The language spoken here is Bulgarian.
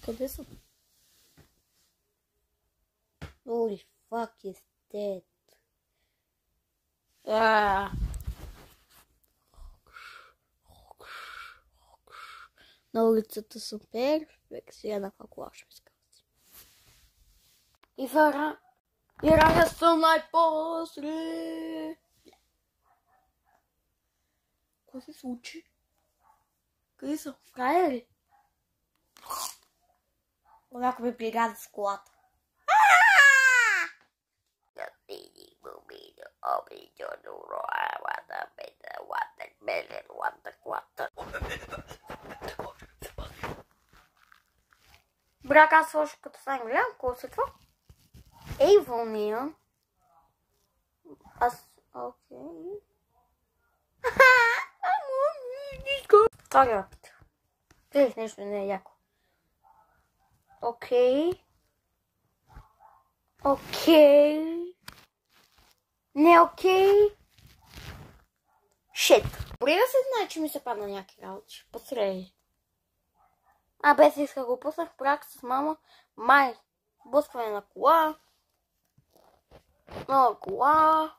Къде съм? Holy fuck is dead. На улицата супер. Сега на колко ще ми скажа. И рага съм най-после. Какво се случи? Къде са? В края ли? Някой ми пригада с колата. Брак, аз също като съм гледам, какво се това? Ей, вълния. Аз... Окей. Втори опит. Гледах нещо не е яко. Окей. Окей. Не окей. Шит. Добре да се знае, че ми се падна някакви работи. Посреди. Без иска го пуснах брак с мама. Май. Блъскване на кола. Нова кола.